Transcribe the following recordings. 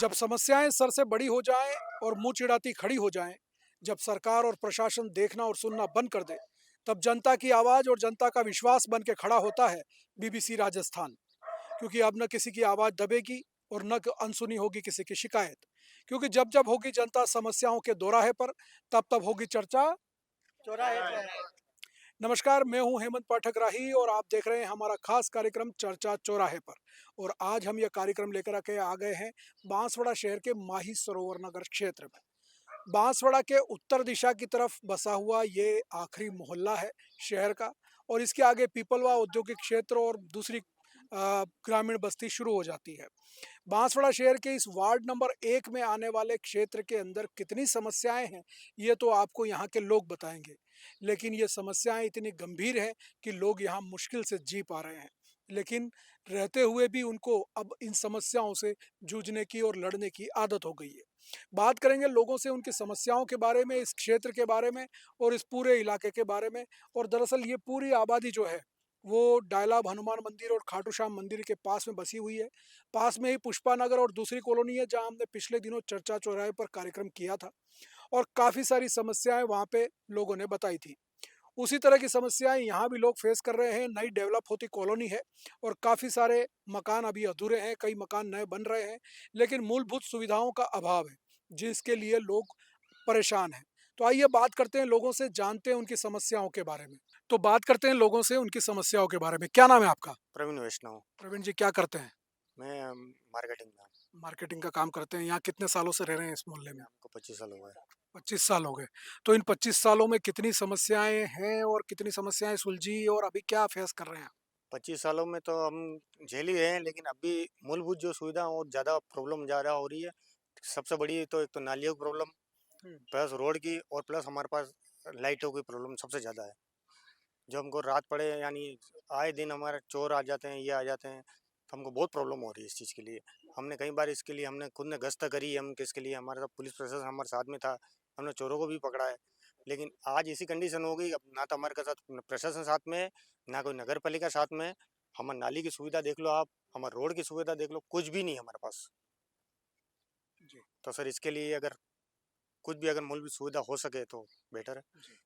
जब समस्याएं सर से बड़ी हो जाएं और मुंह चिढ़ाती खड़ी हो जाएं, जब सरकार और प्रशासन देखना और सुनना बंद कर दे, तब जनता की आवाज और जनता का विश्वास बन के खड़ा होता है बीबीसी राजस्थान। क्योंकि अब न किसी की आवाज दबेगी और न अनसुनी होगी किसी की शिकायत। क्योंकि जब जब होगी जनता समस्याओं के दोराहे पर, तब तब होगी चर्चा चौराहे पर। नमस्कार, मैं हूं हेमंत पाठक राही और आप देख रहे हैं हमारा खास कार्यक्रम चर्चा चौराहे पर। और आज हम यह कार्यक्रम लेकर के आ गए हैं बांसवाड़ा शहर के माही सरोवर नगर क्षेत्र में। बांसवाड़ा के उत्तर दिशा की तरफ बसा हुआ ये आखिरी मोहल्ला है शहर का। और इसके आगे पीपलवा औद्योगिक क्षेत्र और दूसरी ग्रामीण बस्ती शुरू हो जाती है। बांसवाड़ा शहर के इस वार्ड नंबर 1 में आने वाले क्षेत्र के अंदर कितनी समस्याएं हैं, ये तो आपको यहाँ के लोग बताएंगे। लेकिन ये समस्याएं इतनी गंभीर हैं कि लोग यहाँ मुश्किल से जी पा रहे हैं। लेकिन रहते हुए भी उनको अब इन समस्याओं से जूझने की और लड़ने की आदत हो गई है। बात करेंगे लोगों से उनकी समस्याओं के बारे में, इस क्षेत्र के बारे में और इस पूरे इलाके के बारे में। और दरअसल ये पूरी आबादी जो है वो डायलाब हनुमान मंदिर और खाटू श्याम मंदिर के पास में बसी हुई है। पास में ही पुष्पा नगर और दूसरी कॉलोनी है जहां हमने पिछले दिनों चर्चा चौराहे पर कार्यक्रम किया था और काफी सारी समस्याएं वहां पे लोगों ने बताई थी। उसी तरह की समस्याएं यहाँ भी लोग फेस कर रहे हैं। नई डेवलप होती कॉलोनी है और काफी सारे मकान अभी अधूरे हैं, कई मकान नए बन रहे हैं, लेकिन मूलभूत सुविधाओं का अभाव है जिसके लिए लोग परेशान हैं। तो आइए बात करते हैं लोगों से, जानते हैं उनकी समस्याओं के बारे में। तो बात करते हैं लोगों से उनकी समस्याओं के बारे में। क्या नाम है आपका? प्रवीण वैष्णव। प्रवीण जी, क्या करते हैं? मैं मार्केटिंग में हूँ। मार्केटिंग का काम करते हैं। यहाँ कितने सालों से रह रहे हैं इस मोहल्ले में? हमको 25 साल हो गए। 25 साल हो गए। तो इन 25 सालों में कितनी समस्याएं हैं और कितनी समस्याएं सुलझी और अभी क्या फेस कर रहे हैं आप? 25 सालों में तो हम झेल ही रहे हैं, लेकिन अभी मूलभूत जो सुविधा और ज़्यादा प्रॉब्लम ज़्यादा हो रही है। सबसे बड़ी तो एक तो नालियों की प्रॉब्लम, हम्म, प्लस रोड की, और प्लस हमारे पास लाइटों की प्रॉब्लम सबसे ज़्यादा है। जो हमको रात पड़े यानी आए दिन हमारे चोर आ जाते हैं, ये आ जाते हैं, तो हमको बहुत प्रॉब्लम हो रही है इस चीज़ के लिए। हमने कई बार इसके लिए हमने खुद ने गश्त करी है, हम किसके लिए, हमारे साथ पुलिस प्रशासन हमारे साथ में था, हमने चोरों को भी पकड़ा है। लेकिन आज ऐसी कंडीशन हो गई, अब ना तो हमारे साथ प्रशासन साथ में है, ना कोई नगर पालिका साथ में है। हमारे नाली की सुविधा देख लो आप, हमारे रोड की सुविधा देख लो, कुछ भी नहीं है हमारे पास। जी। तो सर इसके लिए अगर कुछ भी अगर मूलभूत सुविधा हो सके तो बेटर है। जी,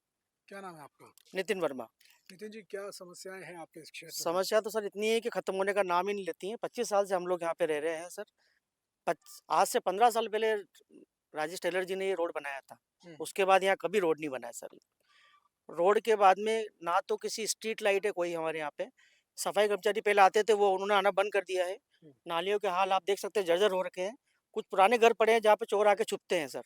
क्या नाम है आपका? नितिन वर्मा। नितिन जी, क्या समस्याएं हैं आपके इस क्षेत्र में? समस्या तो सर इतनी है कि खत्म होने का नाम ही नहीं लेती है। 25 साल से हम लोग यहाँ पे रह रहे हैं सर। आज से 15 साल पहले राजेश टेलर जी ने ये रोड बनाया था। हम्म, उसके बाद यहाँ कभी रोड नहीं बना है सर। रोड के बाद में ना तो किसी स्ट्रीट लाइट है कोई हमारे यहाँ पे। सफाई कर्मचारी पहले आते थे, वो उन्होंने आना बंद कर दिया है। हम्म, नालियों के हाल आप देख सकते हैं, जर्जर हो रखे हैं। कुछ पुराने घर पड़े हैं जहाँ पे चोर आके छुपते हैं सर।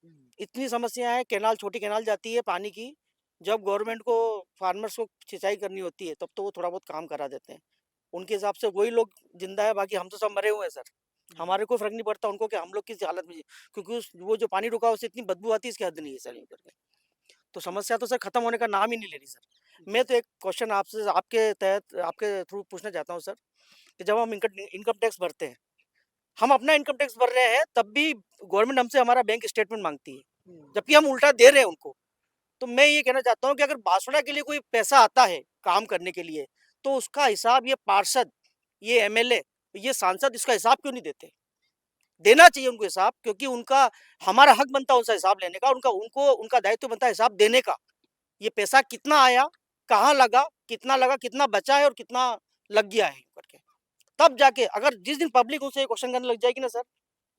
हम्म, इतनी समस्या है। कैनाल, छोटी कैनाल जाती है पानी की। जब गवर्नमेंट को, फार्मर्स को सिंचाई करनी होती है तब तो वो थोड़ा बहुत काम करा देते हैं। उनके हिसाब से वही लोग जिंदा है, बाकी हम तो सब मरे हुए हैं सर। हम्म, हमारे को फर्क नहीं पड़ता उनको कि हम लोग किस हालत में क्योंकि वो जो पानी रुका है उससे इतनी बदबू आती है, इसकी हद नहीं है सर यूँ करके। तो समस्या तो सर खत्म होने का नाम ही नहीं ले रही सर। मैं जी। तो एक क्वेश्चन आपसे, आपके थ्रू पूछना चाहता हूँ सर, कि जब हम इनकम इनकम टैक्स भरते हैं, हम अपना इनकम टैक्स भर रहे हैं, तब भी गवर्नमेंट हमसे हमारा बैंक स्टेटमेंट मांगती है, हम्म, जबकि हम उल्टा दे रहे हैं उनको। तो मैं ये कहना चाहता हूँ कि अगर बांसवाड़ा के लिए कोई पैसा आता है काम करने के लिए, तो उसका हिसाब ये पार्षद, ये एमएलए, ये सांसद इसका हिसाब क्यों नहीं देते? देना चाहिए उनको हिसाब, क्योंकि उनका, हमारा हक बनता है उनसे हिसाब लेने का, उनका दायित्व बनता है हिसाब देने का। ये पैसा कितना आया, कहाँ लगा, कितना बचा है और कितना लग गया है करके। तब जाके अगर जिस दिन पब्लिक उनसे ये क्वेश्चन करने लग जाएगी ना सर,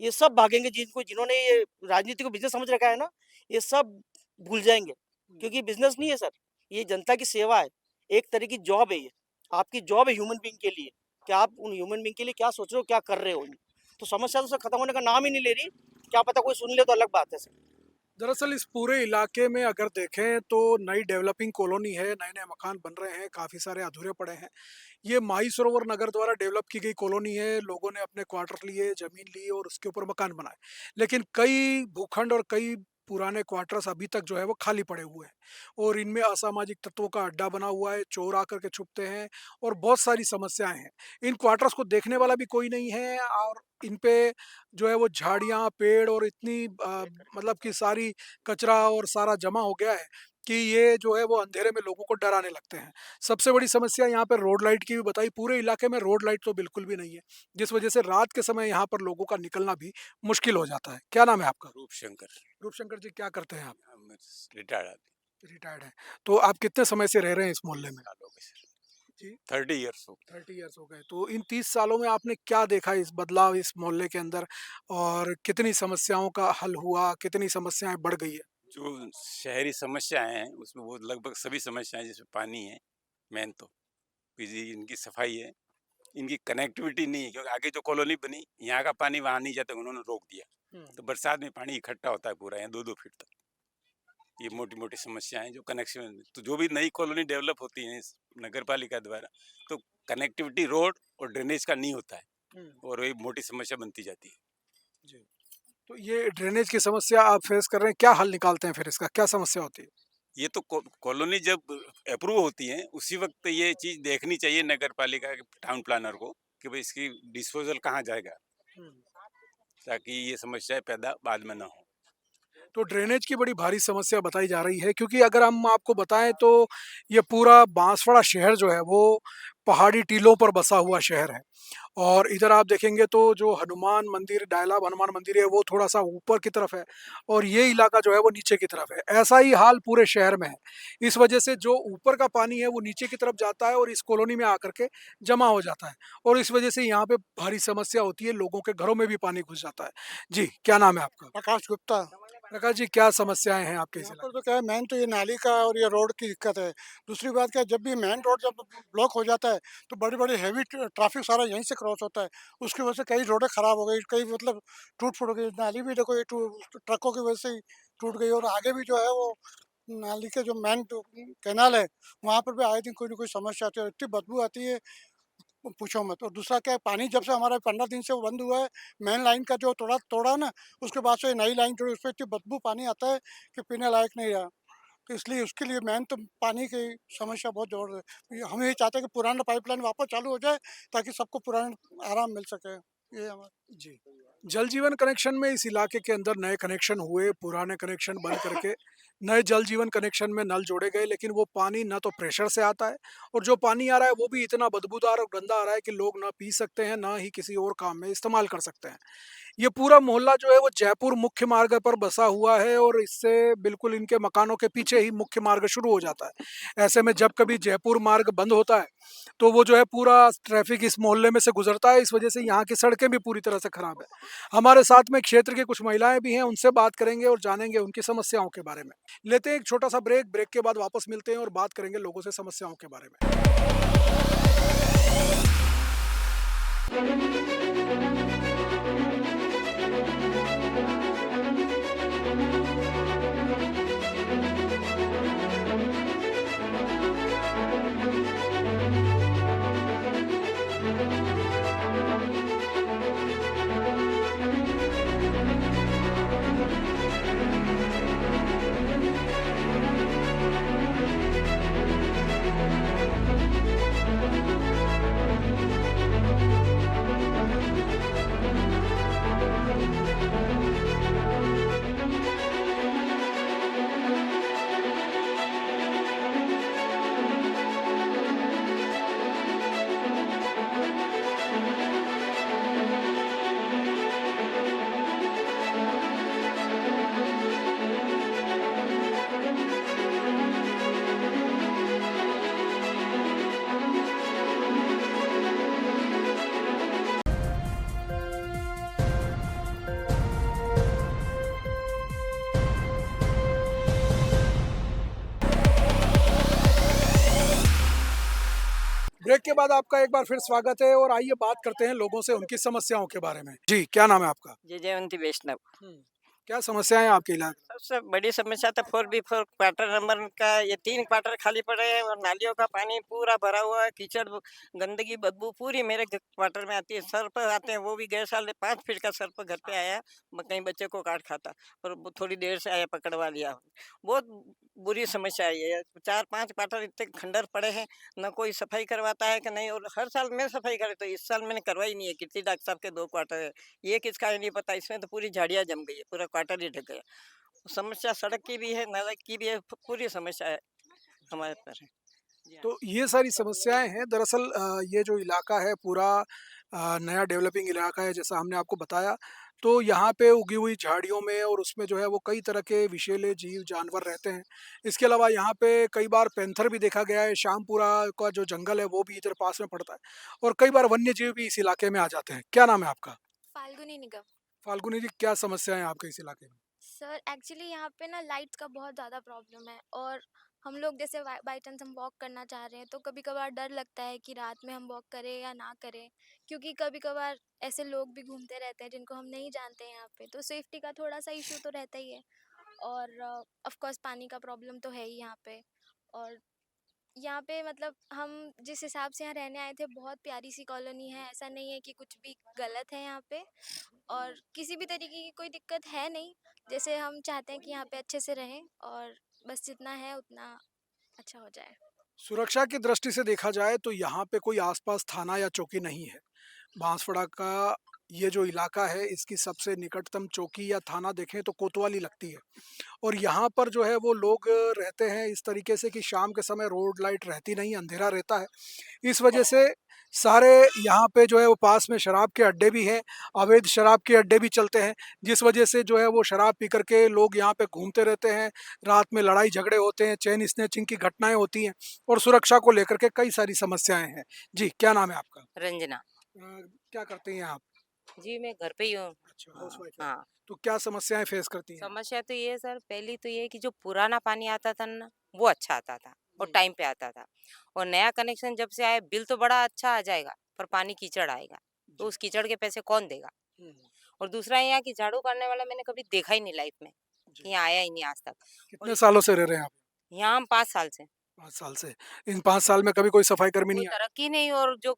ये सब भागेंगे, जिन्होंने ये राजनीति को बिजनेस समझ रखा है ना, ये सब भूल जाएंगे। हम्म, क्योंकि बिजनेस नहीं है सर, ये जनता की सेवा है। एक तरह की जॉब है ये। आपकी जॉब है ह्यूमन बीइंग के लिए, कि आप उन ह्यूमन बीइंग के लिए क्या सोच रहे हो, क्या कर रहे हो। तो समस्या तो सर खत्म होने का नाम ही नहीं ले रही। क्या पता कोई सुन ले तो अलग बात है सर। दरअसल इस पूरे इलाके में अगर देखें तो नई डेवलपिंग कॉलोनी है, नए नए मकान बन रहे हैं, काफ़ी सारे अधूरे पड़े हैं। ये माही सरोवर नगर द्वारा डेवलप की गई कॉलोनी है। लोगों ने अपने क्वार्टर लिए, जमीन ली और उसके ऊपर मकान बनाए। लेकिन कई भूखंड और कई पुराने क्वार्टर्स अभी तक जो है वो खाली पड़े हुए हैं और इनमें असामाजिक तत्वों का अड्डा बना हुआ है, चोर आकर के छुपते हैं और बहुत सारी समस्याएं हैं। इन क्वार्टर्स को देखने वाला भी कोई नहीं है और इन पे जो है वो झाड़ियाँ, पेड़ और इतनी मतलब कि सारी कचरा और सारा जमा हो गया है कि ये जो है वो अंधेरे में लोगों को डराने लगते हैं। सबसे बड़ी समस्या यहाँ पे रोड लाइट की भी बताई, पूरे इलाके में रोड लाइट तो बिल्कुल भी नहीं है, जिस वजह से रात के समय यहाँ पर लोगों का निकलना भी मुश्किल हो जाता है। क्या नाम है आपका? रूप शंकर। रूपशंकर जी, क्या करते हैं आप? रिटायर्ड आदमी। रिटायर्ड हैं। तो आप कितने समय से रह रहे हैं इस मोहल्ले में? साल हो गए सर। जी। 30 ईयर्स हो गए। 30 इयर्स हो गए। तो इन 30 सालों में आपने क्या देखा इस बदलाव इस मोहल्ले के अंदर, और कितनी समस्याओं का हल हुआ, कितनी समस्याएँ बढ़ गई है? जो शहरी समस्याएं हैं उसमें वो लगभग सभी समस्याएं, जिसमें पानी है मेन, तो बिजली, इनकी सफाई है, इनकी कनेक्टिविटी नहीं है, क्योंकि आगे जो कॉलोनी बनी यहाँ का पानी वहाँ नहीं जाता, उन्होंने रोक दिया। हुँ। तो बरसात में पानी इकट्ठा होता है पूरा यहाँ 2-2 फीट तक। ये मोटी मोटी समस्याएं जो कनेक्शन, तो जो भी नई कॉलोनी डेवलप होती है नगर पालिका द्वारा, तो कनेक्टिविटी रोड और ड्रेनेज का नहीं होता है, हुँ। और वही मोटी समस्या बनती जाती है। जी। तो ये ड्रेनेज की समस्या आप फेस कर रहे हैं, क्या हल निकालते हैं फिर इसका? क्या समस्या होती है? ये तो कॉलोनी जब अप्रूव होती है उसी वक्त ये चीज देखनी चाहिए नगर पालिका के टाउन प्लानर को, कि भाई इसकी डिस्पोजल कहाँ जाएगा, हुँ। ताकि ये समस्याएं पैदा बाद में ना हो। तो ड्रेनेज की बड़ी भारी समस्या बताई जा रही है, क्योंकि अगर हम आपको बताएं तो ये पूरा बांसवाड़ा शहर जो है वो पहाड़ी टीलों पर बसा हुआ शहर है, और इधर आप देखेंगे तो जो हनुमान मंदिर, डायला हनुमान मंदिर है वो थोड़ा सा ऊपर की तरफ है, और ये इलाका जो है वो नीचे की तरफ है। ऐसा ही हाल पूरे शहर में है। इस वजह से जो ऊपर का पानी है वो नीचे की तरफ जाता है और इस कॉलोनी में आकर के जमा हो जाता है, और इस वजह से यहाँ पे भारी समस्या होती है, लोगों के घरों में भी पानी घुस जाता है। जी, क्या नाम है आपका? प्रकाश गुप्ता। प्रकाश जी, क्या समस्याएँ हैं आपके इस यहाँ इलाके पर तो क्या है, मेन तो ये नाली का और ये रोड की दिक्कत है। दूसरी बात क्या है, जब भी मेन रोड जब ब्लॉक हो जाता है तो बड़ी-बड़ी हैवी ट्रैफिक सारा यहीं से क्रॉस होता है। उसकी वजह से कई रोडें खराब हो गई, कई मतलब टूट-फूट गई। नाली भी देखो, ये ट्रकों की वजह से ही टूट गई, और आगे भी जो है वो नाली के जो मेन जो कैनाल है, वहाँ पर भी आए दिन कोई न कोई समस्या आती है। इतनी बदबू आती है, पूछो मत। और दूसरा क्या है, पानी जब से हमारा 15 दिन से वो बंद हुआ है, मेन लाइन का जो तोड़ा तोड़ा ना, उसके बाद से नई लाइन जोड़ी, उसपे इतनी बदबू पानी आता है कि पीने लायक नहीं रहा। तो इसलिए उसके लिए मेन तो पानी की समस्या बहुत ज़ोर है। हम यही चाहते हैं कि पुराना पाइपलाइन वापस चालू हो जाए, ताकि सबको पुराना आराम मिल सके। ये हमारा। जी। जल जीवन कनेक्शन में इस इलाके के अंदर नए कनेक्शन हुए, पुराने कनेक्शन बंद करके नए जल जीवन कनेक्शन में नल जोड़े गए, लेकिन वो पानी ना तो प्रेशर से आता है, और जो पानी आ रहा है वो भी इतना बदबूदार और गंदा आ रहा है कि लोग ना पी सकते हैं, ना ही किसी और काम में इस्तेमाल कर सकते हैं। ये पूरा मोहल्ला जो है वो जयपुर मुख्य मार्ग पर बसा हुआ है, और इससे बिल्कुल इनके मकानों के पीछे ही मुख्य मार्ग शुरू हो जाता है। ऐसे में जब कभी जयपुर मार्ग बंद होता है तो वो जो है पूरा ट्रैफिक इस मोहल्ले में से गुजरता है, इस वजह से यहाँ की सड़कें भी पूरी तरह से खराब है। हमारे साथ में क्षेत्र की कुछ महिलाएं भी हैं, उनसे बात करेंगे और जानेंगे उनकी समस्याओं के बारे में। लेते हैं एक छोटा सा ब्रेक, ब्रेक के बाद वापस मिलते हैं और बात करेंगे लोगों से समस्याओं के बारे में। ब्रेक के बाद आपका एक बार फिर स्वागत है, और आइए बात करते हैं लोगों से उनकी समस्याओं के बारे में। जी, क्या नाम है आपका? जी, जयवंती वैष्णव। क्या समस्याएं हैं आपके इलाके में? सबसे बड़ी समस्या तो 4B4 क्वार्टर नंबर का, ये 3 क्वार्टर खाली पड़े हैं और नालियों का पानी पूरा भरा हुआ है। कीचड़, गंदगी, बदबू पूरी मेरे क्वार्टर में आती है। सर्प आते हैं, वो भी गए साल 5 फीट का सर्प घर पे आया, कहीं बच्चे को काट खाता, और वो थोड़ी देर से आया, पकड़वा लिया। बहुत बुरी समस्या है ये। 4-5 क्वार्टर इतने खंडर पड़े हैं, न कोई सफाई करवाता है कि नहीं, और हर साल मैं सफाई करता हूँ, इस साल मैंने करवाई नहीं है। कीर्ति डॉक्टर साहब के 2 क्वार्टर है, ये किसका है नहीं पता। इसमें तो पूरी झाड़ियाँ जम गई है, पूरा क्वार्टर ही ढक गया। समस्या सड़क की भी है, नल की भी है, पूरी समस्या है हमारे पर। जी हाँ। तो ये सारी समस्याएँ हैं दरअसल ये जो इलाका है पूरा नया डेवलपिंग इलाका है जैसा हमने आपको बताया। तो यहाँ पे उगी हुई झाड़ियों में और उसमें जो है वो कई तरह के विषैले जीव जानवर रहते हैं। इसके अलावा यहाँ पे कई बार पैंथर भी देखा गया है, श्यामपुरा का जो जंगल है वो भी इधर पास में पड़ता है और कई बार वन्य जीव भी इस इलाके में आ जाते हैं। क्या नाम है आपका? फाल्गुनी निगम। फाल्गुनी जी क्या समस्या है आपके इस इलाके में? सर एक्चुअली यहाँ पे ना लाइट्स का बहुत ज़्यादा प्रॉब्लम है और हम लोग जैसे बाई चांस हम वॉक करना चाह रहे हैं तो कभी कभार डर लगता है कि रात में हम वॉक करें या ना करें, क्योंकि कभी कभार ऐसे लोग भी घूमते रहते हैं जिनको हम नहीं जानते हैं यहाँ पे, तो सेफ्टी का थोड़ा सा इशू तो रहता ही है। और ऑफ कोर्स पानी का प्रॉब्लम तो है ही यहाँ पे। और यहाँ पे मतलब हम जिस हिसाब से यहाँ रहने आए थे, बहुत प्यारी सी कॉलोनी है, ऐसा नहीं है कि कुछ भी गलत है यहाँ पे और किसी भी तरीके की कोई दिक्कत है नहीं। जैसे हम चाहते हैं कि यहाँ पे अच्छे से रहें और बस जितना है उतना अच्छा हो जाए। सुरक्षा की दृष्टि से देखा जाए तो यहाँ पे कोई आसपास थाना या चौकी नहीं है। बांसवाड़ा का ये जो इलाका है इसकी सबसे निकटतम चौकी या थाना देखें तो कोतवाली लगती है और यहाँ पर जो है वो लोग रहते हैं इस तरीके से कि शाम के समय रोड लाइट रहती नहीं, अंधेरा रहता है। इस वजह से सारे यहाँ पे जो है वो पास में शराब के अड्डे भी हैं, अवैध शराब के अड्डे भी चलते हैं, जिस वजह से जो है वो शराब पी कर के लोग यहाँ पे घूमते रहते हैं। रात में लड़ाई झगड़े होते हैं, चेन स्नैचिंग की घटनाएं होती हैं और सुरक्षा को लेकर के कई सारी समस्याएं हैं। जी, क्या नाम है आपका? रंजना। क्या करते हैं आप? जी, मैं घर पे ही हूँ। अच्छा, हाउसवाइफ है। हाँ, तो क्या समस्याएं फेस करती हैं? समस्या तो ये है सर, पहली तो ये है कि जो पुराना पानी आता था ना, वो अच्छा आता था और जी, टाइम पे आता था। और नया कनेक्शन जब से आया, बिल तो बड़ा अच्छा आ जाएगा, पर पानी कीचड़ आएगा। तो जी। उस कीचड़ के पैसे कौन देगा? हुँ, और दूसरा यहाँ की झाड़ू करने वाला मैंने कभी देखा ही नहीं लाइफ में, जी। कि यहाँ आया ही नहीं आज तक। और कितने सालों से रह रहे हैं आप? यहाँ हम 5 साल से, 5 साल से। इन 5 साल में कभी कोई सफाई कर्मी कोई नहीं आया? तरक्की नहीं। और जो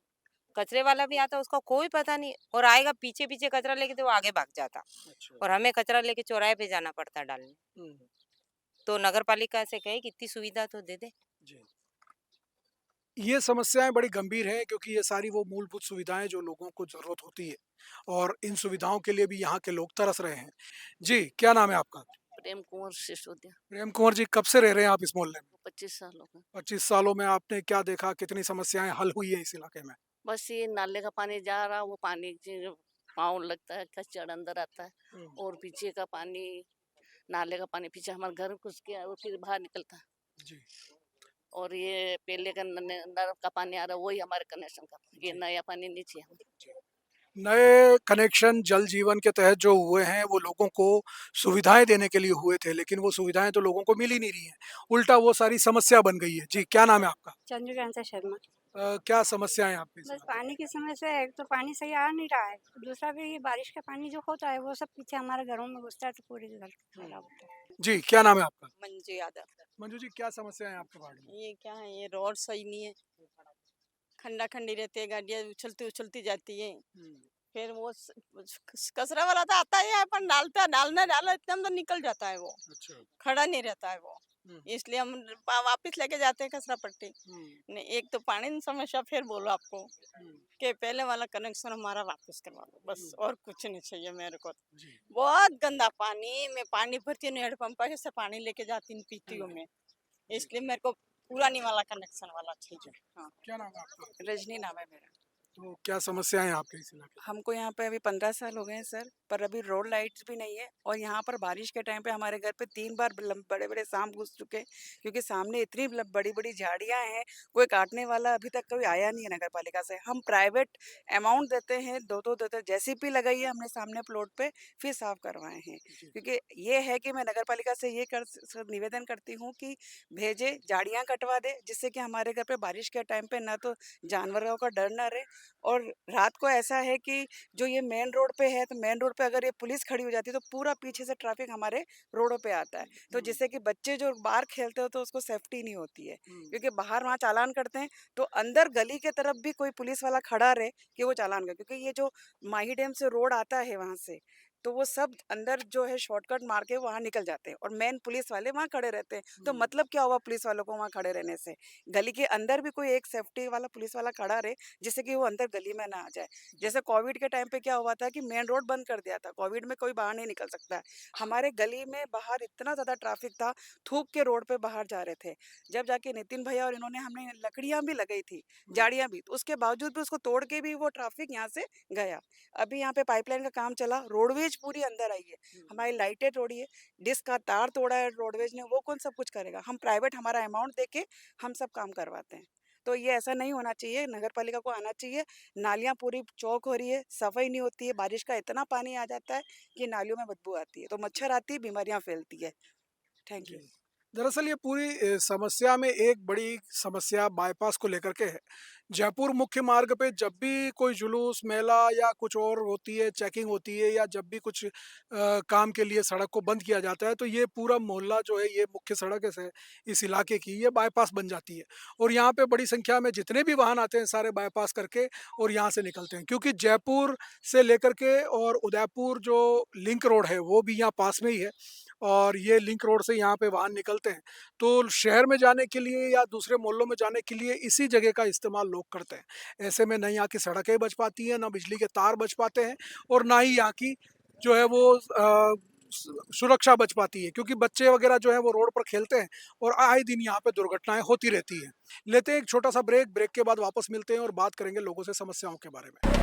कचरे वाला भी आता है, उसका कोई पता नहीं, और आएगा पीछे-पीछे कचरा लेके तो वो आगे भाग जाता। अच्छा। और हमें कचरा लेके चौराहे पे जाना पड़ता है डालने। हुँ, तो नगर पालिका से कहे कि इतनी सुविधा तो दे दे। जी। ये समस्याएँ बड़ी गंभीर हैं क्योंकि ये सारी वो मूलभूत सुविधाएँ जो लोगों को ज़रूरत होती है और इन सुविधाओं के लिए भी यहाँ के लोग तरस रहे हैं। जी, क्या नाम है आपका? प्रेम कुंवर सिसोदिया। प्रेम कुँवर जी, कब से रह रहे हैं आप इस मोहल्ले में? 25 साल हो गए। 25 सालों में आपने क्या देखा, कितनी समस्याएँ हल हुई है इस इलाके में? बस ये नाले का पानी जा रहा, वो पानी जो पाँव लगता है, कचड़ अंदर आता है। हुँ, और पीछे का पानी, नाले का पानी पीछे हमारे घर घुस के और फिर बाहर निकलता है। जी, और ये पहले का नल का पानी आ रहा है, वही हमारे कनेक्शन का, ये जी, नया पानी नहीं चाहिए हमें। जी। नए कनेक्शन जल जीवन के तहत जो हुए हैं वो लोगों को सुविधाएँ देने के लिए हुए थे, लेकिन वो सुविधाएँ तो लोगों को मिल ही नहीं रही हैं। उल्टा वो सारी समस्या बन गई है। जी, क्या नाम है आपका? चंद्रकांता शर्मा। क्या समस्या है आपकी इस बस इलाके में? पानी की समस्या है, एक तो पानी सही आ नहीं रहा है, दूसरा भी ये बारिश का पानी जो होता है वो सब पीछे हमारे घरों में घुसता है तो पूरे घर हुँ। खराब होता है। जी, क्या नाम है आपका? मंजू यादव। मंजू जी, क्या समस्या है आपके वार्ड में? ये क्या है, ये रोड सही नहीं है, खंडा खंडी रहती है, गाड़ियाँ उछलती उछलती जाती है। हुँ, फिर वो कचरा वाला तो आता ही है, पर डालता डालना डाला इतना तो निकल जाता है, वो अच्छा। खड़ा नहीं रहता है वो। हुँ, इसलिए हम वापस लेके जाते हैं कचरा पट्टी। हुँ, नहीं, एक तो पानी की समस्या, फिर बोलो आपको हुँ, कि पहले वाला कनेक्शन हमारा वापस करवा दो, बस हुँ, और कुछ नहीं चाहिए मेरे को। जी। बहुत गंदा पानी, मैं पानी भरती हूँ हैंडपंप से, पानी लेके जाती हूँ पीती हुँ, हूँ मैं, जी, इसलिए मेरे को पुरानी वाला कनेक्शन वाला चाहिए। हाँ, क्या नाम है आपका? रजनी नाम है मेरा। तो क्या समस्या है आपके इस इलाके में? हमको यहाँ पे अभी 15 साल हो गए हैं सर, पर अभी रोड लाइट्स भी नहीं है। और यहाँ पर बारिश के टाइम पे हमारे घर पे 3 बार बड़े-बड़े सांप घुस चुके हैं, क्योंकि सामने इतनी बड़ी-बड़ी झाड़ियाँ हैं, कोई काटने वाला अभी तक कोई आया नहीं है नगर पालिका से। हम प्राइवेट अमाउंट देते हैं, 2-2 देते हैं, जेसीबी लगाई है हमने सामने प्लॉट पे, फिर साफ करवाए हैं। जी, क्योंकि ये है कि मैं नगर पालिका से ये निवेदन करती हूँ कि भेजे, झाड़ियाँ कटवा दे, जिससे कि हमारे घर पे बारिश के टाइम पे ना तो जानवरों का डर ना रहे। और रात को ऐसा है कि जो ये मेन रोड पे है, तो मेन रोड पे अगर ये पुलिस खड़ी हो जाती है तो पूरा पीछे से ट्रैफिक हमारे रोडों पे आता है, तो हुँ, जिससे कि बच्चे जो बाहर खेलते हो तो उसको सेफ्टी नहीं होती है, हुँ, क्योंकि बाहर वहाँ चालान करते हैं तो अंदर गली के तरफ भी कोई पुलिस वाला खड़ा रहे कि वो चालान करे, क्योंकि ये जो माही डैम से रोड आता है वहाँ से, तो वो सब अंदर जो है शॉर्टकट मार के वहाँ निकल जाते हैं और मेन पुलिस वाले वहाँ खड़े रहते हैं। तो मतलब क्या हुआ पुलिस वालों को वहाँ खड़े रहने से? गली के अंदर भी कोई एक सेफ्टी वाला पुलिस वाला खड़ा रहे, जिससे कि वो अंदर गली में ना आ जाए। जैसे कोविड के टाइम पे क्या हुआ था कि मेन रोड बंद कर दिया था, कोविड में कोई बाहर नहीं निकल सकता है। हमारे गली में बाहर इतना ज़्यादा ट्रैफिक था, थूक के रोड पे बाहर जा रहे थे। जब जाके नितिन भैया और इन्होंने हमने लकड़ियाँ भी लगाई थी, झाड़ियाँ भी, तो उसके बावजूद भी उसको तोड़ के भी वो ट्रैफिक यहाँ से गया। अभी यहाँ पे पाइपलाइन का काम चला, रोडवेज पूरी अंदर आई है, हमारी लाइटें तोड़ी है, डिश का तार तोड़ा है रोडवेज ने, वो कौन सब कुछ करेगा? हम प्राइवेट हमारा अमाउंट देके हम सब काम करवाते हैं। तो ये ऐसा नहीं होना चाहिए, नगर पालिका को आना चाहिए। नालियाँ पूरी चौक हो रही है, सफाई नहीं होती है, बारिश का इतना पानी आ जाता है कि नालियों में बदबू आती है, तो मच्छर आती है, बीमारियां फैलती है। Thank you. दरअसल ये पूरी समस्या में एक बड़ी समस्या बाईपास को लेकर के है। जयपुर मुख्य मार्ग पे जब भी कोई जुलूस, मेला या कुछ और होती है, चेकिंग होती है या जब भी कुछ काम के लिए सड़क को बंद किया जाता है, तो ये पूरा मोहल्ला जो है, ये मुख्य सड़क है इस इलाके की, ये बाईपास बन जाती है। और यहाँ पे बड़ी संख्या में जितने भी वाहन आते हैं, सारे बाईपास करके और यहाँ से निकलते हैं। क्योंकि जयपुर से लेकर के और उदयपुर जो लिंक रोड है, वो भी यहाँ पास में ही है। और ये लिंक रोड से यहाँ पे वाहन निकलते हैं, तो शहर में जाने के लिए या दूसरे मोहल्लों में जाने के लिए इसी जगह का इस्तेमाल लोग करते हैं। ऐसे में ना यहाँ की सड़कें बच पाती हैं, ना बिजली के तार बच पाते हैं और ना ही यहाँ की जो है वो सुरक्षा बच पाती है, क्योंकि बच्चे वगैरह जो है वो रोड पर खेलते हैं और आए दिन यहाँ पे दुर्घटनाएं होती रहती हैं। लेते हैं एक छोटा सा ब्रेक, ब्रेक के बाद वापस मिलते हैं और बात करेंगे लोगों से समस्याओं के बारे में।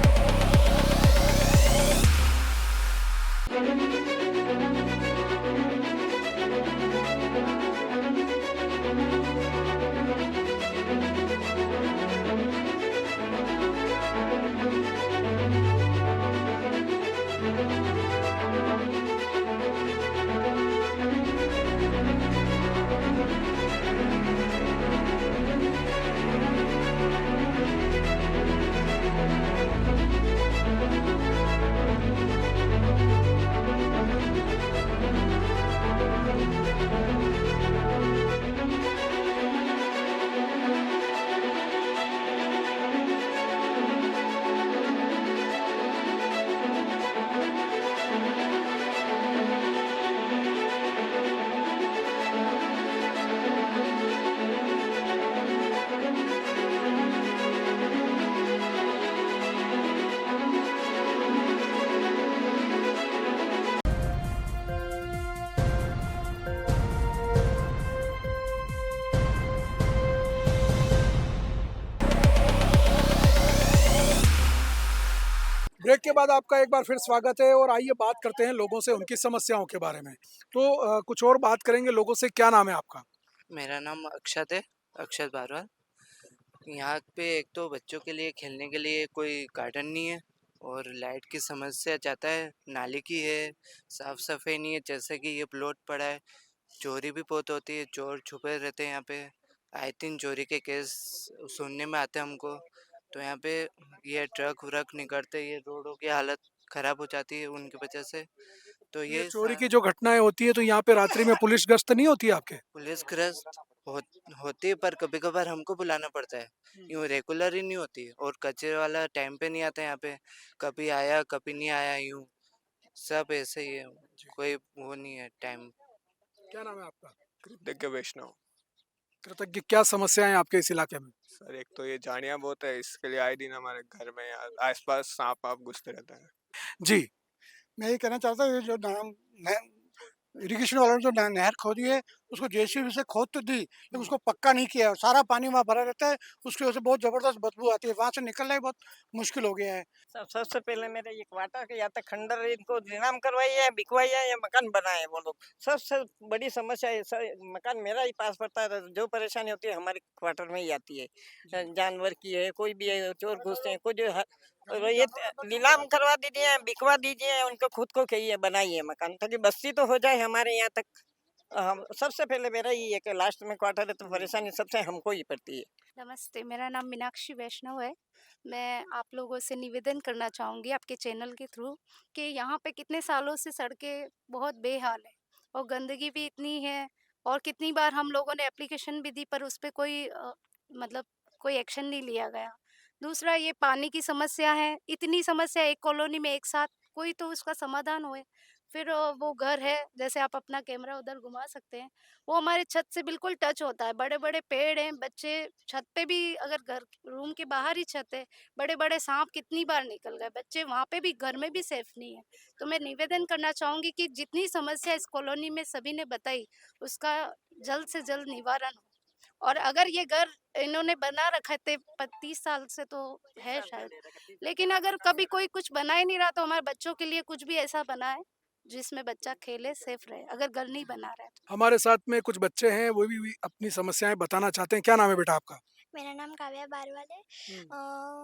ब्रेक के बाद आपका एक बार फिर स्वागत है और आइए बात करते हैं लोगों से उनकी समस्याओं के बारे में। तो कुछ और बात करेंगे लोगों से। क्या नाम है आपका? मेरा नाम अक्षत है, अक्षत बारवाल। यहाँ पे एक तो बच्चों के लिए खेलने के लिए कोई गार्डन नहीं है और लाइट की समस्या ज़्यादा है, नाली की है, साफ सफाई नहीं है। जैसे कि ये प्लॉट पड़ा है, चोरी भी बहुत होती है, चोर छुपे रहते हैं यहाँ पे। आए दिन चोरी के केस सुनने में आते हैं हमको। तो यहाँ पे ये ट्रक व्रक निकलते, ये रोडों की हालत ख़राब हो जाती है उनकी वजह से। तो ये ये चोरी की जो घटनाएं होती है, तो यहाँ पे रात्रि में पुलिस गश्त नहीं होती है आपके? पुलिस ग्रस्त होती है, पर कभी कभार हमको बुलाना पड़ता है, यूँ रेगुलर ही नहीं होती। और कचरे वाला टाइम पे नहीं आता यहाँ पे, कभी आया कभी नहीं आया, यूँ सब ऐसे ही है, कोई वो नहीं है टाइम। क्या नाम है आपका? कृतज्ञ वैष्णव। कृतज्ञ, क्या समस्या है आपके इस इलाके में? सर एक तो ये झाड़ियाँ बहुत है, इसके लिए आए दिन हमारे घर में या आसपास सांप आप घुसते रहते हैं। जी। मैं ये कहना चाहता हूँ, ये जो इरिगेशन वालों ने जो नहर खोदी है, उसको जेसीबी से खोद तो दी, लेकिन उसको पक्का नहीं किया और सारा पानी वहाँ भरा रहता है। उसकी वजह से बहुत ज़बरदस्त बदबू आती है, वहाँ से निकलना ही बहुत मुश्किल हो गया है। सबसे पहले मेरे ये क्वार्टर के या तक खंडर इनको नीलाम करवाई है, बिकवाई है या मकान बनाए वो लोग। सबसे बड़ी समस्या है सर, मकान मेरा ही पास पड़ता है, तो जो परेशानी होती है हमारे क्वार्टर में ही आती है। जानवर की है, कोई भी है, चोर घुसते हैं, कोई जो और ये नीलाम करवा दीजिए, बिकवा दीजिए, उनको खुद को कहिए बनाइए मकान, ताकि बस्ती तो हो जाए हमारे यहाँ तक। हम सबसे पहले मेरा ही है कि लास्ट में क्वार्टर है तो परेशानी सबसे हमको ही पड़ती है। नमस्ते, मेरा नाम मीनाक्षी वैष्णव है। मैं आप लोगों से निवेदन करना चाहूँगी आपके चैनल के थ्रू कि यहाँ पे कितने सालों से सड़कें बहुत बेहाल है और गंदगी भी इतनी है और कितनी बार हम लोगों ने एप्लीकेशन भी दी पर उस पे कोई मतलब कोई एक्शन नहीं लिया गया। दूसरा ये पानी की समस्या है, इतनी समस्या एक कॉलोनी में एक साथ कोई तो उसका समाधान होए। फिर वो घर है, जैसे आप अपना कैमरा उधर घुमा सकते हैं, वो हमारे छत से बिल्कुल टच होता है। बड़े-बड़े पेड़ हैं, बच्चे छत पे भी, अगर घर रूम के बाहर ही छत है, बड़े-बड़े साँप कितनी बार निकल गए, बच्चे वहाँ पे भी, घर में भी सेफ नहीं है। तो मैं निवेदन करना चाहूँगी कि जितनी समस्या इस कॉलोनी में सभी ने बताई, उसका जल्द से जल्द निवारण हो। और अगर ये घर इन्होंने बना रखा थे 30 साल से तो है शायद, लेकिन अगर कभी कोई कुछ बना ही नहीं रहा तो हमारे बच्चों के लिए कुछ भी ऐसा बनाए जिसमें बच्चा खेले, सेफ रहे, अगर घर नहीं बना रहा है तो। हमारे साथ में कुछ बच्चे हैं, वो भी अपनी समस्याएँ बताना चाहते हैं। क्या नाम है बेटा आपका? मेरा नाम काव्या बारवाल है।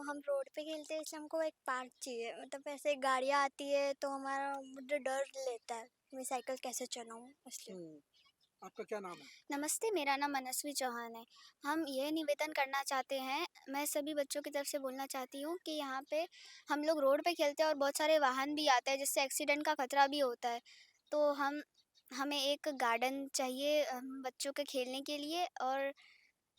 हम रोड पे खेलते हैं, इसलिए हमको एक पार्क चाहिए। मतलब ऐसे गाड़ियाँ आती है तो हमारा मुझे डर लेता है, मैं साइकिल कैसे चलाऊँ इसलिए। आपका क्या नाम है? नमस्ते, मेरा नाम मनस्वी चौहान है। हम ये निवेदन करना चाहते हैं, मैं सभी बच्चों की तरफ से बोलना चाहती हूँ कि यहाँ पे हम लोग रोड पे खेलते हैं और बहुत सारे वाहन भी आते हैं, जिससे एक्सीडेंट का खतरा भी होता है। तो हमें एक गार्डन चाहिए बच्चों के खेलने के लिए। और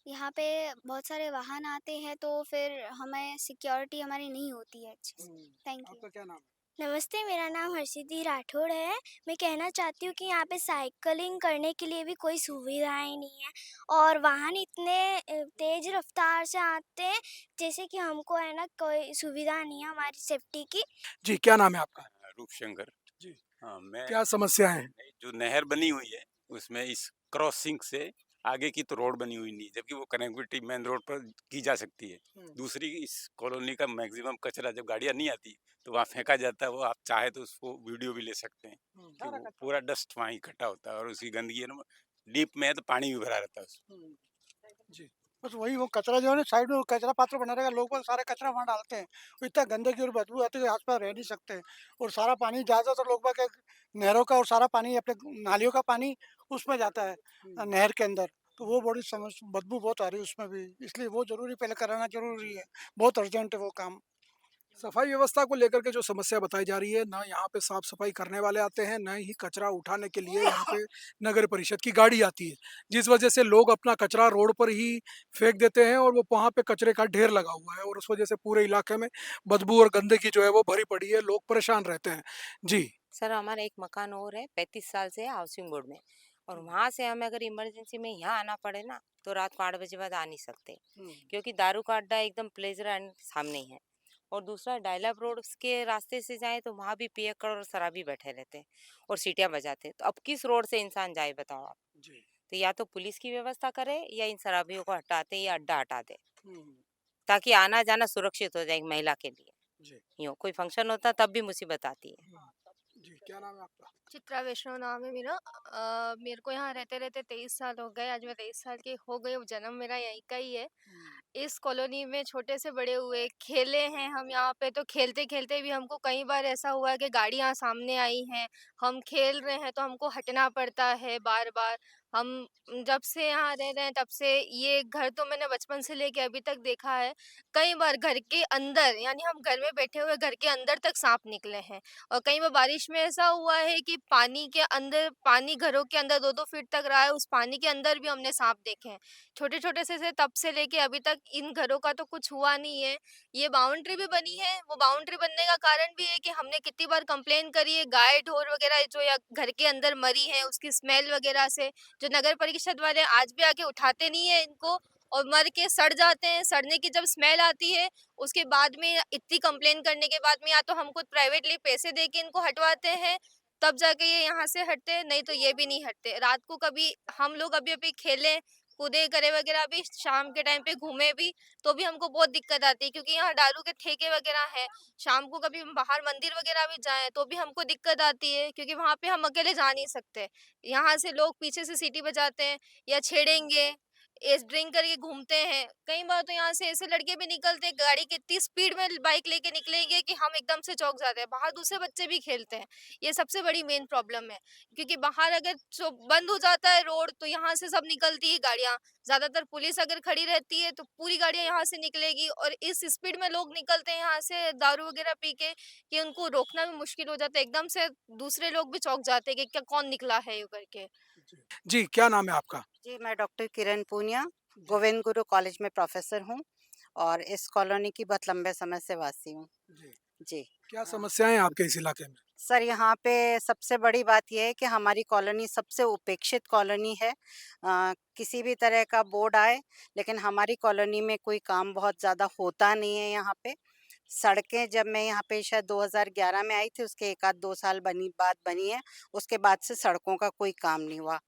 यहाँ पे बहुत सारे वाहन आते हैं तो फिर हमें सिक्योरिटी हमारी नहीं होती है अच्छे से। Thank you. आपका क्या नाम है? नमस्ते, मेरा नाम हर्षिति राठौड़ है। मैं कहना चाहती हूँ कि यहाँ पे साइकिलिंग करने के लिए भी कोई सुविधाएं नहीं है और वाहन इतने तेज रफ्तार से आते हैं, जैसे कि हमको है ना कोई सुविधा नहीं है हमारी सेफ्टी की। जी, क्या नाम है आपका? रूपशंकर। जी। हाँ, मैं क्या समस्या है? जो नहर बनी हुई है उसमें इस क्रॉसिंग से आगे की तो रोड बनी हुई नहीं, जबकि वो कनेक्टिविटी मेन रोड पर की जा सकती है। दूसरी, इस कॉलोनी का मैक्सिमम कचरा जब गाड़ियाँ नहीं आती तो वहाँ फेंका जाता है। वो आप चाहे तो उसको वीडियो भी ले सकते हैं कि वो पूरा डस्ट वहाँ इकट्ठा होता है और उसकी गंदगी है ना, डीप में है तो पानी भी भरा रहता है उसमें। जी। बस वही वो कचरा जो है ना, साइड में वो कचरा पात्र बना रहेगा, लोग बाग सारा कचरा वहाँ डालते हैं। वो इतना गंदगी और बदबू आती है कि आस-पास रह नहीं सकते। और सारा पानी ज़्यादातर लोग बाग नहरों का और सारा पानी अपने नालियों का पानी उसमें जाता है नहर के अंदर। तो वो बड़ी बदबू बहुत आ रही है उसमें भी। इसलिए वो ज़रूरी पहले कराना ज़रूरी है। बहुत अर्जेंट है वो काम। सफाई व्यवस्था को लेकर के जो समस्या बताई जा रही है, ना यहाँ पे साफ सफाई करने वाले आते हैं, ना ही कचरा उठाने के लिए यहाँ पे नगर परिषद की गाड़ी आती है, जिस वजह से लोग अपना कचरा रोड पर ही फेंक देते हैं और वो वहाँ पे कचरे का ढेर लगा हुआ है और उस वजह से पूरे इलाके में बदबू और गंदगी जो है वो भरी पड़ी है, लोग परेशान रहते हैं। जी। सर हमारा एक मकान और है, 35 साल से है हाउसिंग बोर्ड में, और वहाँ से हमें अगर इमरजेंसी में यहाँ आना पड़े ना तो रात को 8 बजे बाद आ नहीं सकते, क्योंकि दारू का अड्डा एकदम प्लेजर एंड सामने ही है। और दूसरा, डायलाप रोड के रास्ते से जाए तो वहाँ भी पियक्कड़ और शराबी बैठे रहते हैं और सीटियाँ बजाते हैं। तो अब किस रोड से इंसान जाए बताओ आप? जी। तो या तो पुलिस की व्यवस्था करे या इन शराबियों को हटाते या अड्डा हटा दे, ताकि आना जाना सुरक्षित हो जाए एक महिला के लिए। जी। यूँ कोई फंक्शन होता तब भी मुसीबत आती है। जी, क्या नाम है आपका? चित्रा वैष्णव नाम है मेरा। मेरे को यहाँ रहते-रहते 23 साल हो गए। आज मैं 23 साल की हो गई हूँ, जन्म मेरा यहीं का ही है। इस कॉलोनी में छोटे से बड़े हुए, खेले हैं हम यहाँ पे, तो खेलते-खेलते भी हमको कई बार ऐसा हुआ है कि गाड़ियाँ सामने आई हैं, हम खेल रहे हैं तो हमको हटना पड़ता है बार-बार। हम जब से यहाँ रह रहे हैं तब से ये घर तो मैंने बचपन से लेके अभी तक देखा है। कई बार घर के अंदर, यानी हम घर में बैठे हुए घर के अंदर तक साँप निकले हैं। और कई बार बारिश में ऐसा हुआ है कि पानी के अंदर, पानी घरों के अंदर 2-2 फीट तक रहा है, उस पानी के अंदर भी हमने सांप देखे हैं। छोटे-छोटे से तब से लेके अभी तक इन घरों का तो कुछ हुआ नहीं है। ये बाउंड्री भी बनी है, वो बाउंड्री बनने का कारण भी है कि हमने कितनी बार कंप्लेन करी है, गाय, ढोर वगैरह जो या घर के अंदर मरी हैं, उसकी स्मेल वगैरह से, जो नगर परिषद वाले आज भी आके उठाते नहीं है इनको और मर के सड़ जाते हैं। सड़ने की जब स्मेल आती है, उसके बाद में इतनी कंप्लेन करने के बाद में या तो हम खुद प्राइवेटली पैसे दे के इनको हटवाते हैं, तब जाके ये यहाँ से हटते हैं, नहीं तो ये भी नहीं हटते। रात को कभी हम लोग अभी-अभी खेले, कूदे करे वगैरह भी, शाम के टाइम पे घूमे भी, तो भी हमको बहुत दिक्कत आती है, क्योंकि यहाँ दारू के ठेके वगैरह हैं। शाम को कभी हम बाहर मंदिर वगैरह भी जाएँ, तो भी हमको दिक्कत आती है, क्योंकि वहाँ पे हम अकेले जा नहीं सकते। यहाँ से लोग पीछे से सीटी बजाते हैं या छेड़ेंगे, एस ड्रिंक करके घूमते हैं। कई बार तो यहाँ से ऐसे लड़के भी निकलते हैं, गाड़ी की इतनी स्पीड में बाइक लेके निकलेंगे कि हम एकदम से चौंक जाते हैं। बाहर दूसरे बच्चे भी खेलते हैं। ये सबसे बड़ी मेन प्रॉब्लम है, क्योंकि बाहर अगर जो बंद हो जाता है रोड, तो यहाँ से सब निकलती है गाड़ियाँ। ज़्यादातर पुलिस अगर खड़ी रहती है तो पूरी गाड़ियाँ यहाँ से निकलेगी, और इस स्पीड में लोग निकलते हैं यहाँ से दारू वगैरह पी के कि उनको रोकना भी मुश्किल हो जाता है। एकदम से दूसरे लोग भी चौंक जाते हैं कि क्या कौन निकला है ये करके। जी, क्या नाम है आपका? जी, मैं डॉक्टर किरण पूनिया, गोविंद गुरु कॉलेज में प्रोफ़ेसर हूँ और इस कॉलोनी की बहुत लंबे समय से वासी हूँ। जी। क्या समस्याएं हैं आपके इस इलाके में? सर यहाँ पे सबसे बड़ी बात ये है कि हमारी कॉलोनी सबसे उपेक्षित कॉलोनी है। किसी भी तरह का बोर्ड आए, लेकिन हमारी कॉलोनी में कोई काम बहुत ज़्यादा होता नहीं है यहाँ पे। सड़कें जब मैं यहाँ पे शायद 2011 में आई थी, उसके 1 आध 2 साल बाद बनी है, उसके बाद से सड़कों का कोई काम नहीं हुआ।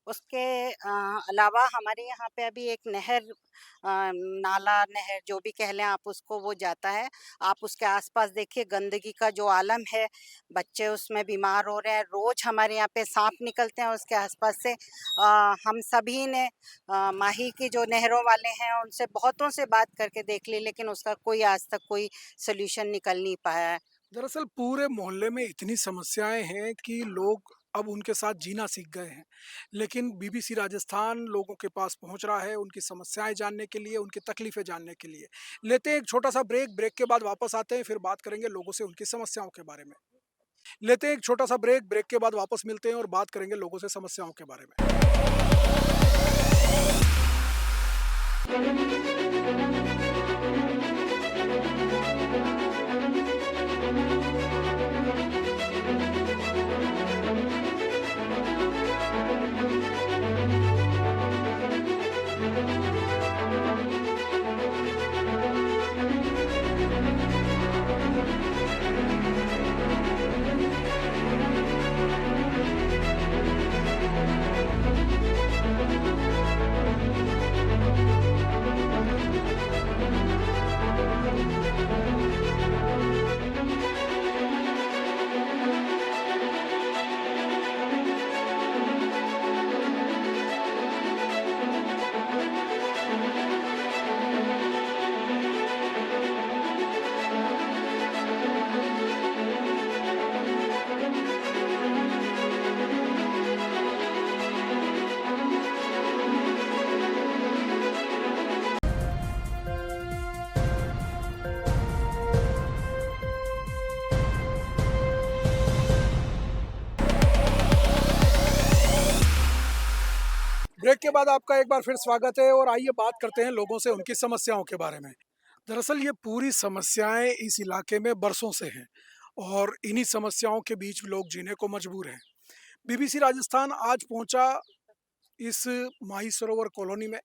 उसके अलावा हमारे यहाँ पे अभी एक नहर, नाला नहर जो भी कह लें आप उसको, वो जाता है। आप उसके आस-पास देखिए गंदगी का जो आलम है, बच्चे उसमें बीमार हो रहे हैं, रोज़ हमारे यहाँ पे साँप निकलते हैं उसके आस-पास से। हम सभी ने माही की जो नहरों वाले हैं उनसे बहुतों से बात करके देख ली, लेकिन उसका कोई आज तक कोई सॉल्यूशन निकल नहीं पाया है। दरअसल पूरे मोहल्ले में इतनी समस्याएं हैं कि लोग अब उनके साथ जीना सीख गए हैं। लेकिन बीबीसी राजस्थान लोगों के पास पहुंच रहा है उनकी समस्याएं जानने के लिए, उनकी तकलीफें जानने के लिए। लेते हैं एक छोटा सा ब्रेक, ब्रेक के बाद वापस आते हैं, फिर बात करेंगे लोगों से उनकी समस्याओं के बारे में। लेते हैं एक छोटा सा ब्रेक, ब्रेक के बाद वापस मिलते हैं और बात करेंगे लोगों से समस्याओं के बारे में। ब्रेक के बाद आपका एक बार फिर स्वागत है और आइए बात करते हैं लोगों से उनकी समस्याओं के बारे में। दरअसल ये पूरी समस्याएं इस इलाके में बरसों से हैं और इन्हीं समस्याओं के बीच लोग जीने को मजबूर हैं। बीबीसी राजस्थान आज पहुंचा इस माही सरोवर कॉलोनी में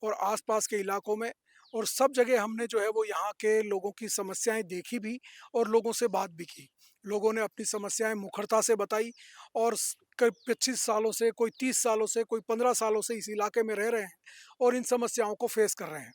और आसपास के इलाकों में, और सब जगह हमने जो है वो यहाँ के लोगों की समस्याएं देखी भी और लोगों से बात भी की। लोगों ने अपनी समस्याएं मुखरता से बताई और कई 25 सालों से, कोई 30 सालों से, कोई 15 सालों से इस इलाके में रह रहे हैं और इन समस्याओं को फेस कर रहे हैं।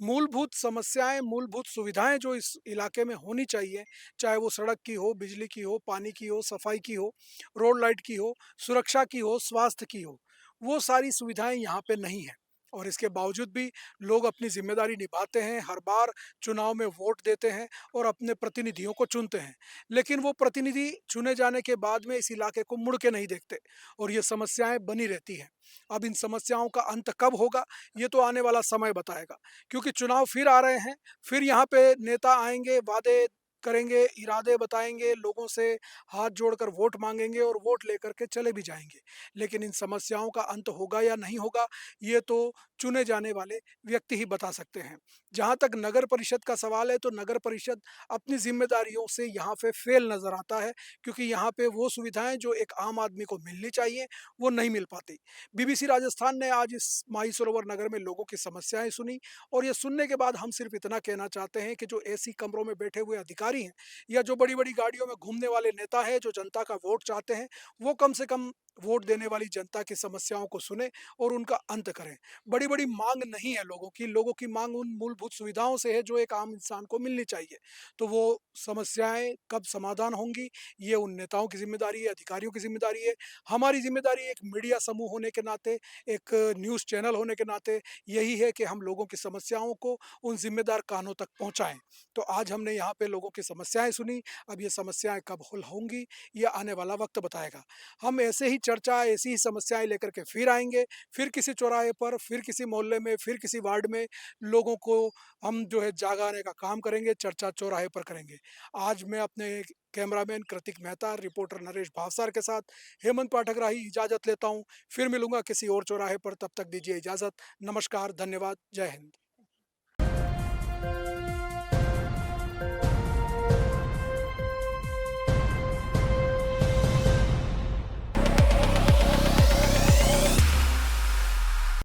मूलभूत समस्याएं, मूलभूत सुविधाएं जो इस इलाके में होनी चाहिए, चाहे वो सड़क की हो, बिजली की हो, पानी की हो, सफाई की हो, रोड लाइट की हो, सुरक्षा की हो, स्वास्थ्य की हो, वो सारी सुविधाएं यहाँ पे नहीं है। और इसके बावजूद भी लोग अपनी जिम्मेदारी निभाते हैं, हर बार चुनाव में वोट देते हैं और अपने प्रतिनिधियों को चुनते हैं। लेकिन वो प्रतिनिधि चुने जाने के बाद में इस इलाके को मुड़ के नहीं देखते और ये समस्याएं बनी रहती हैं। अब इन समस्याओं का अंत कब होगा, ये तो आने वाला समय बताएगा, क्योंकि चुनाव फिर आ रहे हैं, फिर यहाँ पे नेता आएंगे, वादे करेंगे, इरादे बताएंगे, लोगों से हाथ जोड़कर वोट मांगेंगे और वोट लेकर के चले भी जाएंगे। लेकिन इन समस्याओं का अंत होगा या नहीं होगा, ये तो चुने जाने वाले व्यक्ति ही बता सकते हैं। जहाँ तक नगर परिषद का सवाल है, तो नगर परिषद अपनी जिम्मेदारियों से यहाँ पे फेल नजर आता है, क्योंकि यहाँ पे वो सुविधाएं जो एक आम आदमी को मिलनी चाहिए वो नहीं मिल पाती। बीबीसी राजस्थान ने आज इस माही सरोवर नगर में लोगों की समस्याएं सुनी और ये सुनने के बाद हम सिर्फ इतना कहना चाहते हैं कि जो एसी कमरों में बैठे हुए अधिकारी हैं या जो बड़ी बड़ी गाड़ियों में घूमने वाले नेता हैं जो जनता का वोट चाहते हैं, वो कम से कम वोट देने वाली जनता की समस्याओं को सुने और उनका अंत करें। बड़ी बड़ी मांग नहीं है लोगों की मांग उन मूलभूत सुविधाओं से है जो एक आम इंसान को मिलनी चाहिए। तो वो समस्याएं कब समाधान होंगी, ये उन नेताओं की जिम्मेदारी है, अधिकारियों की जिम्मेदारी है। हमारी जिम्मेदारी एक मीडिया समूह होने के नाते, एक न्यूज़ चैनल होने के नाते यही है कि हम लोगों की समस्याओं को उन जिम्मेदार कानों तक पहुंचाएं। तो आज हमने यहाँ पे लोगों की समस्याएं सुनी। अब ये समस्याएं कब हल होंगी, ये आने वाला वक्त बताएगा। हम ऐसे ही चर्चा, ऐसी ही समस्याएं लेकर के फिर आएंगे, फिर किसी चौराहे पर, फिर किसी मोहल्ले में, फिर किसी वार्ड में लोगों को हम जो है जागाने का काम करेंगे, चर्चा चौराहे पर करेंगे। आज मैं अपने कैमरामैन कृतिक मेहता, रिपोर्टर नरेश भावसार के साथ हेमंत पाठक राही इजाज़त लेता हूँ। फिर मिलूंगा किसी और चौराहे पर, तब तक दीजिए इजाज़त। नमस्कार, धन्यवाद, जय हिंद।